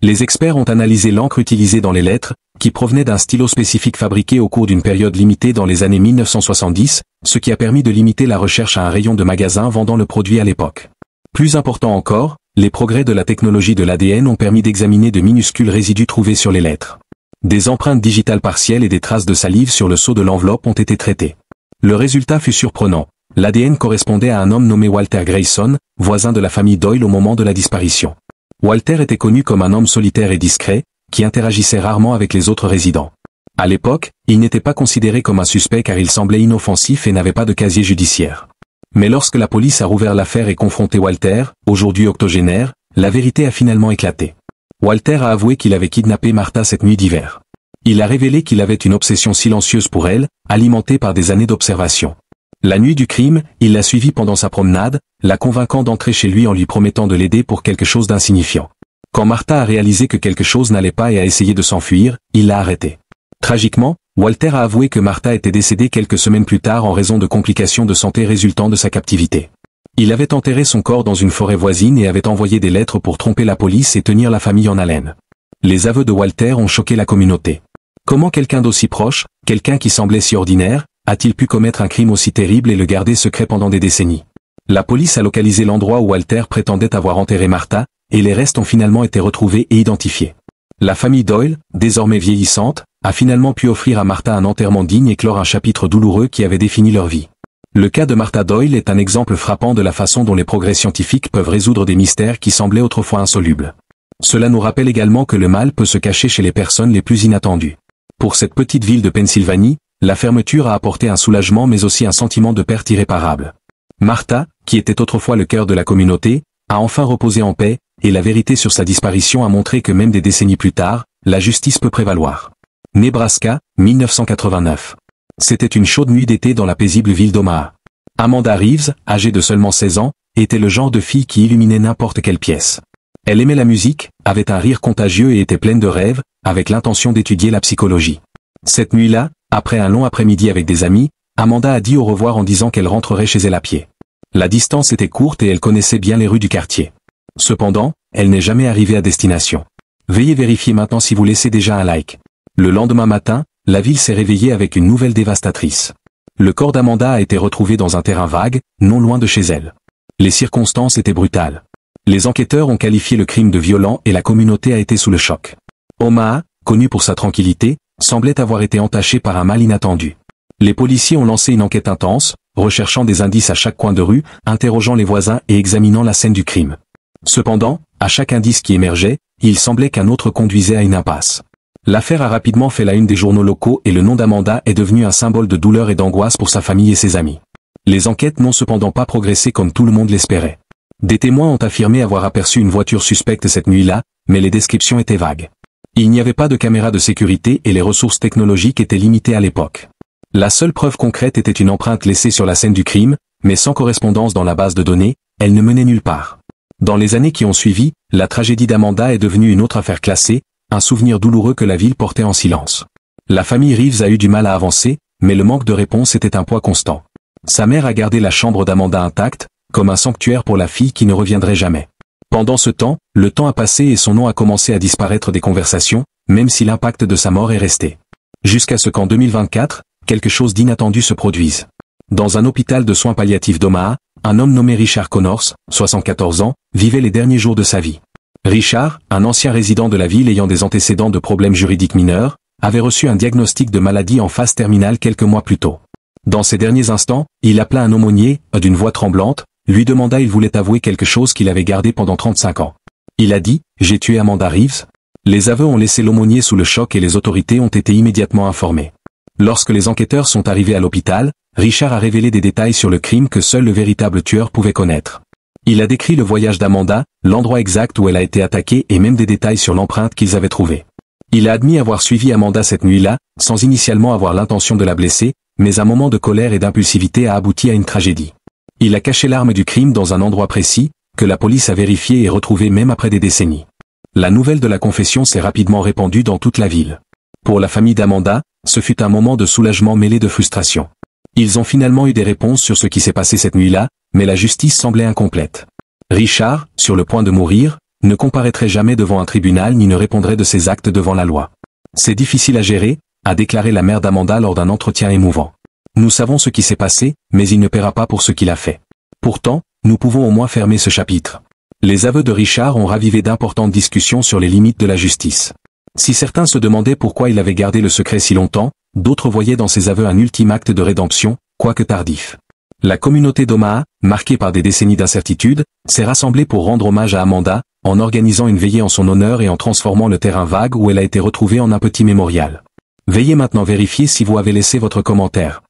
Les experts ont analysé l'encre utilisée dans les lettres, qui provenait d'un stylo spécifique fabriqué au cours d'une période limitée dans les années 1970, ce qui a permis de limiter la recherche à un rayon de magasins vendant le produit à l'époque. Plus important encore, les progrès de la technologie de l'ADN ont permis d'examiner de minuscules résidus trouvés sur les lettres. Des empreintes digitales partielles et des traces de salive sur le sceau de l'enveloppe ont été traitées. Le résultat fut surprenant. L'ADN correspondait à un homme nommé Walter Grayson, voisin de la famille Doyle au moment de la disparition. Walter était connu comme un homme solitaire et discret, qui interagissait rarement avec les autres résidents. À l'époque, il n'était pas considéré comme un suspect car il semblait inoffensif et n'avait pas de casier judiciaire. Mais lorsque la police a rouvert l'affaire et confronté Walter, aujourd'hui octogénaire, la vérité a finalement éclaté. Walter a avoué qu'il avait kidnappé Martha cette nuit d'hiver. Il a révélé qu'il avait une obsession silencieuse pour elle, alimentée par des années d'observation. La nuit du crime, il l'a suivie pendant sa promenade, la convainquant d'entrer chez lui en lui promettant de l'aider pour quelque chose d'insignifiant. Quand Martha a réalisé que quelque chose n'allait pas et a essayé de s'enfuir, il l'a arrêtée. Tragiquement, Walter a avoué que Martha était décédée quelques semaines plus tard en raison de complications de santé résultant de sa captivité. Il avait enterré son corps dans une forêt voisine et avait envoyé des lettres pour tromper la police et tenir la famille en haleine. Les aveux de Walter ont choqué la communauté. Comment quelqu'un d'aussi proche, quelqu'un qui semblait si ordinaire, a-t-il pu commettre un crime aussi terrible et le garder secret pendant des décennies? La police a localisé l'endroit où Walter prétendait avoir enterré Martha, et les restes ont finalement été retrouvés et identifiés. La famille Doyle, désormais vieillissante, a finalement pu offrir à Martha un enterrement digne et clore un chapitre douloureux qui avait défini leur vie. Le cas de Martha Doyle est un exemple frappant de la façon dont les progrès scientifiques peuvent résoudre des mystères qui semblaient autrefois insolubles. Cela nous rappelle également que le mal peut se cacher chez les personnes les plus inattendues. Pour cette petite ville de Pennsylvanie, la fermeture a apporté un soulagement mais aussi un sentiment de perte irréparable. Martha, qui était autrefois le cœur de la communauté, a enfin reposé en paix, et la vérité sur sa disparition a montré que même des décennies plus tard, la justice peut prévaloir. Nebraska, 1989. C'était une chaude nuit d'été dans la paisible ville d'Omaha. Amanda Reeves, âgée de seulement 16 ans, était le genre de fille qui illuminait n'importe quelle pièce. Elle aimait la musique, avait un rire contagieux et était pleine de rêves, avec l'intention d'étudier la psychologie. Cette nuit-là, après un long après-midi avec des amis, Amanda a dit au revoir en disant qu'elle rentrerait chez elle à pied. La distance était courte et elle connaissait bien les rues du quartier. Cependant, elle n'est jamais arrivée à destination. Veuillez vérifier maintenant si vous laissez déjà un like. Le lendemain matin, la ville s'est réveillée avec une nouvelle dévastatrice. Le corps d'Amanda a été retrouvé dans un terrain vague, non loin de chez elle. Les circonstances étaient brutales. Les enquêteurs ont qualifié le crime de violent et la communauté a été sous le choc. Omaha, connu pour sa tranquillité, semblait avoir été entaché par un mal inattendu. Les policiers ont lancé une enquête intense, recherchant des indices à chaque coin de rue, interrogeant les voisins et examinant la scène du crime. Cependant, à chaque indice qui émergeait, il semblait qu'un autre conduisait à une impasse. L'affaire a rapidement fait la une des journaux locaux et le nom d'Amanda est devenu un symbole de douleur et d'angoisse pour sa famille et ses amis. Les enquêtes n'ont cependant pas progressé comme tout le monde l'espérait. Des témoins ont affirmé avoir aperçu une voiture suspecte cette nuit-là, mais les descriptions étaient vagues. Il n'y avait pas de caméra de sécurité et les ressources technologiques étaient limitées à l'époque. La seule preuve concrète était une empreinte laissée sur la scène du crime, mais sans correspondance dans la base de données, elle ne menait nulle part. Dans les années qui ont suivi, la tragédie d'Amanda est devenue une autre affaire classée, un souvenir douloureux que la ville portait en silence. La famille Reeves a eu du mal à avancer, mais le manque de réponse était un poids constant. Sa mère a gardé la chambre d'Amanda intacte, comme un sanctuaire pour la fille qui ne reviendrait jamais. Pendant ce temps, le temps a passé et son nom a commencé à disparaître des conversations, même si l'impact de sa mort est resté. Jusqu'à ce qu'en 2024, quelque chose d'inattendu se produise. Dans un hôpital de soins palliatifs d'Omaha, un homme nommé Richard Connors, 74 ans, vivait les derniers jours de sa vie. Richard, un ancien résident de la ville ayant des antécédents de problèmes juridiques mineurs, avait reçu un diagnostic de maladie en phase terminale quelques mois plus tôt. Dans ces derniers instants, il appela un aumônier, d'une voix tremblante, lui demanda il voulait avouer quelque chose qu'il avait gardé pendant 35 ans. Il a dit « J'ai tué Amanda Reeves ». Les aveux ont laissé l'aumônier sous le choc et les autorités ont été immédiatement informées. Lorsque les enquêteurs sont arrivés à l'hôpital, Richard a révélé des détails sur le crime que seul le véritable tueur pouvait connaître. Il a décrit le voyage d'Amanda, l'endroit exact où elle a été attaquée et même des détails sur l'empreinte qu'ils avaient trouvée. Il a admis avoir suivi Amanda cette nuit-là, sans initialement avoir l'intention de la blesser, mais un moment de colère et d'impulsivité a abouti à une tragédie. Il a caché l'arme du crime dans un endroit précis, que la police a vérifié et retrouvé même après des décennies. La nouvelle de la confession s'est rapidement répandue dans toute la ville. Pour la famille d'Amanda, ce fut un moment de soulagement mêlé de frustration. Ils ont finalement eu des réponses sur ce qui s'est passé cette nuit-là, mais la justice semblait incomplète. Richard, sur le point de mourir, ne comparaîtrait jamais devant un tribunal ni ne répondrait de ses actes devant la loi. C'est difficile à gérer, a déclaré la mère d'Amanda lors d'un entretien émouvant. Nous savons ce qui s'est passé, mais il ne paiera pas pour ce qu'il a fait. Pourtant, nous pouvons au moins fermer ce chapitre. Les aveux de Richard ont ravivé d'importantes discussions sur les limites de la justice. Si certains se demandaient pourquoi il avait gardé le secret si longtemps, d'autres voyaient dans ses aveux un ultime acte de rédemption, quoique tardif. La communauté d'Omaha, marquée par des décennies d'incertitude, s'est rassemblée pour rendre hommage à Amanda, en organisant une veillée en son honneur et en transformant le terrain vague où elle a été retrouvée en un petit mémorial. Veuillez maintenant vérifier si vous avez laissé votre commentaire.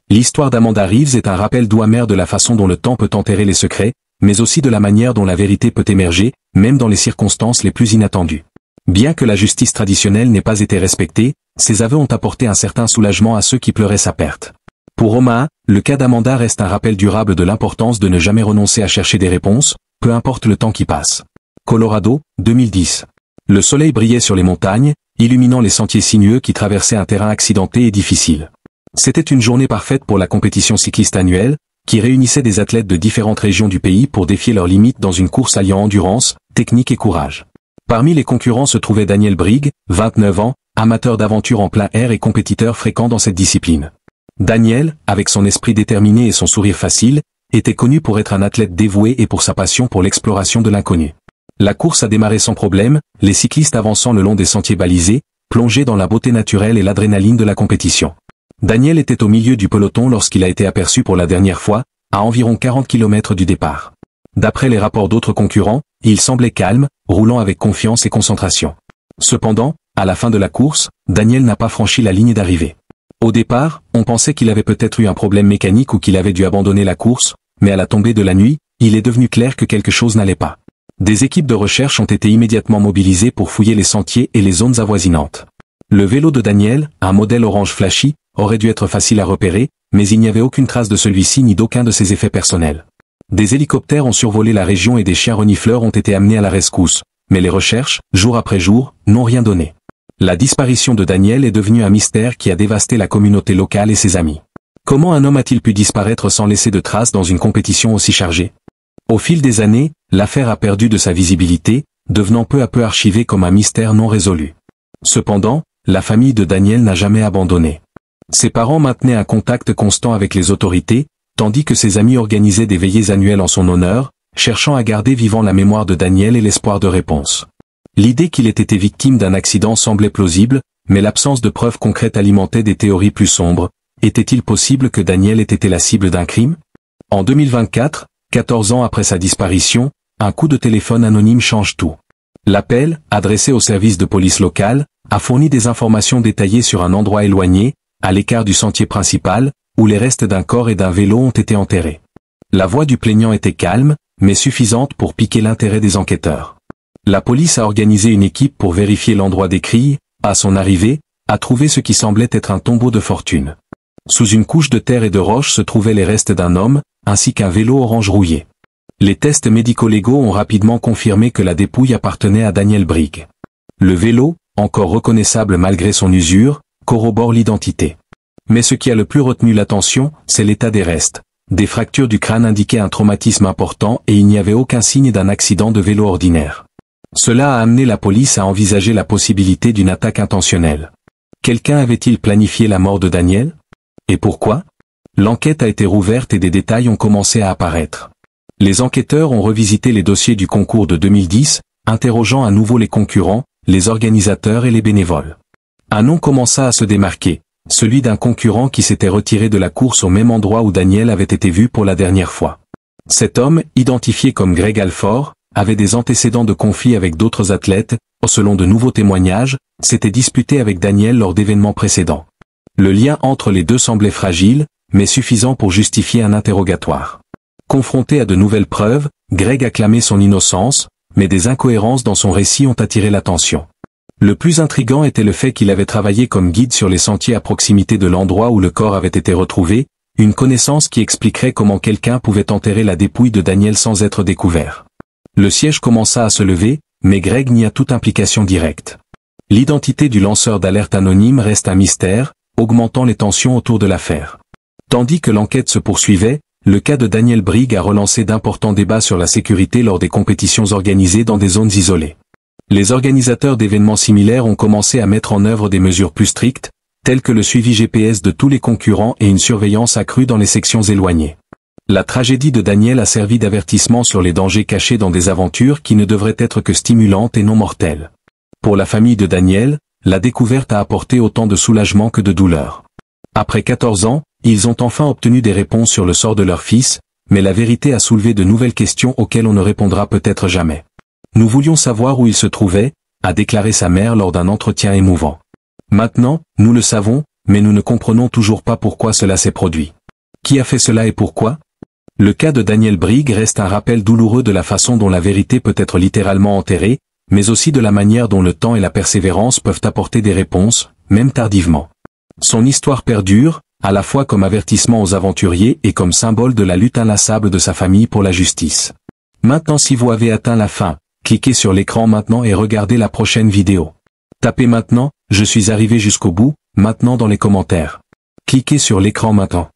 L'histoire d'Amanda Reeves est un rappel doux amer de la façon dont le temps peut enterrer les secrets, mais aussi de la manière dont la vérité peut émerger, même dans les circonstances les plus inattendues. Bien que la justice traditionnelle n'ait pas été respectée, ces aveux ont apporté un certain soulagement à ceux qui pleuraient sa perte. Pour Omaha, le cas d'Amanda reste un rappel durable de l'importance de ne jamais renoncer à chercher des réponses, peu importe le temps qui passe. Colorado, 2010. Le soleil brillait sur les montagnes, illuminant les sentiers sinueux qui traversaient un terrain accidenté et difficile. C'était une journée parfaite pour la compétition cycliste annuelle, qui réunissait des athlètes de différentes régions du pays pour défier leurs limites dans une course alliant endurance, technique et courage. Parmi les concurrents se trouvait Daniel Brigg, 29 ans, amateur d'aventure en plein air et compétiteur fréquent dans cette discipline. Daniel, avec son esprit déterminé et son sourire facile, était connu pour être un athlète dévoué et pour sa passion pour l'exploration de l'inconnu. La course a démarré sans problème, les cyclistes avançant le long des sentiers balisés, plongés dans la beauté naturelle et l'adrénaline de la compétition. Daniel était au milieu du peloton lorsqu'il a été aperçu pour la dernière fois, à environ 40 km du départ. D'après les rapports d'autres concurrents, il semblait calme, roulant avec confiance et concentration. Cependant, à la fin de la course, Daniel n'a pas franchi la ligne d'arrivée. Au départ, on pensait qu'il avait peut-être eu un problème mécanique ou qu'il avait dû abandonner la course, mais à la tombée de la nuit, il est devenu clair que quelque chose n'allait pas. Des équipes de recherche ont été immédiatement mobilisées pour fouiller les sentiers et les zones avoisinantes. Le vélo de Daniel, un modèle orange flashy, aurait dû être facile à repérer, mais il n'y avait aucune trace de celui-ci ni d'aucun de ses effets personnels. Des hélicoptères ont survolé la région et des chiens renifleurs ont été amenés à la rescousse, mais les recherches, jour après jour, n'ont rien donné. La disparition de Daniel est devenue un mystère qui a dévasté la communauté locale et ses amis. Comment un homme a-t-il pu disparaître sans laisser de traces dans une compétition aussi chargée? Au fil des années, l'affaire a perdu de sa visibilité, devenant peu à peu archivée comme un mystère non résolu. Cependant, la famille de Daniel n'a jamais abandonné. Ses parents maintenaient un contact constant avec les autorités, tandis que ses amis organisaient des veillées annuelles en son honneur, cherchant à garder vivant la mémoire de Daniel et l'espoir de réponse. L'idée qu'il ait été victime d'un accident semblait plausible, mais l'absence de preuves concrètes alimentait des théories plus sombres. Était-il possible que Daniel ait été la cible d'un crime? En 2024, 14 ans après sa disparition, un coup de téléphone anonyme change tout. L'appel, adressé au service de police local, a fourni des informations détaillées sur un endroit éloigné, à l'écart du sentier principal, où les restes d'un corps et d'un vélo ont été enterrés. La voix du plaignant était calme, mais suffisante pour piquer l'intérêt des enquêteurs. La police a organisé une équipe pour vérifier l'endroit décrit, à son arrivée, a trouvé ce qui semblait être un tombeau de fortune. Sous une couche de terre et de roches se trouvaient les restes d'un homme, ainsi qu'un vélo orange rouillé. Les tests médico-légaux ont rapidement confirmé que la dépouille appartenait à Daniel Brigg. Le vélo, encore reconnaissable malgré son usure, corrobore l'identité. Mais ce qui a le plus retenu l'attention, c'est l'état des restes. Des fractures du crâne indiquaient un traumatisme important et il n'y avait aucun signe d'un accident de vélo ordinaire. Cela a amené la police à envisager la possibilité d'une attaque intentionnelle. Quelqu'un avait-il planifié la mort de Daniel? Et pourquoi? L'enquête a été rouverte et des détails ont commencé à apparaître. Les enquêteurs ont revisité les dossiers du concours de 2010, interrogeant à nouveau les concurrents, les organisateurs et les bénévoles. Un nom commença à se démarquer, celui d'un concurrent qui s'était retiré de la course au même endroit où Daniel avait été vu pour la dernière fois. Cet homme, identifié comme Greg Alford, avait des antécédents de conflits avec d'autres athlètes, selon de nouveaux témoignages, s'était disputé avec Daniel lors d'événements précédents. Le lien entre les deux semblait fragile, mais suffisant pour justifier un interrogatoire. Confronté à de nouvelles preuves, Greg a clamé son innocence, mais des incohérences dans son récit ont attiré l'attention. Le plus intriguant était le fait qu'il avait travaillé comme guide sur les sentiers à proximité de l'endroit où le corps avait été retrouvé, une connaissance qui expliquerait comment quelqu'un pouvait enterrer la dépouille de Daniel sans être découvert. Le siège commença à se lever, mais Greg nie a toute implication directe. L'identité du lanceur d'alerte anonyme reste un mystère, augmentant les tensions autour de l'affaire. Tandis que l'enquête se poursuivait, le cas de Daniel Brigg a relancé d'importants débats sur la sécurité lors des compétitions organisées dans des zones isolées. Les organisateurs d'événements similaires ont commencé à mettre en œuvre des mesures plus strictes, telles que le suivi GPS de tous les concurrents et une surveillance accrue dans les sections éloignées. La tragédie de Daniel a servi d'avertissement sur les dangers cachés dans des aventures qui ne devraient être que stimulantes et non mortelles. Pour la famille de Daniel, la découverte a apporté autant de soulagement que de douleur. Après 14 ans, ils ont enfin obtenu des réponses sur le sort de leur fils, mais la vérité a soulevé de nouvelles questions auxquelles on ne répondra peut-être jamais. Nous voulions savoir où il se trouvait, a déclaré sa mère lors d'un entretien émouvant. Maintenant, nous le savons, mais nous ne comprenons toujours pas pourquoi cela s'est produit. Qui a fait cela et pourquoi? Le cas de Daniel Brigg reste un rappel douloureux de la façon dont la vérité peut être littéralement enterrée, mais aussi de la manière dont le temps et la persévérance peuvent apporter des réponses, même tardivement. Son histoire perdure, à la fois comme avertissement aux aventuriers et comme symbole de la lutte inlassable de sa famille pour la justice. Maintenant, si vous avez atteint la fin, cliquez sur l'écran maintenant et regardez la prochaine vidéo. Tapez maintenant, je suis arrivé jusqu'au bout, maintenant dans les commentaires. Cliquez sur l'écran maintenant.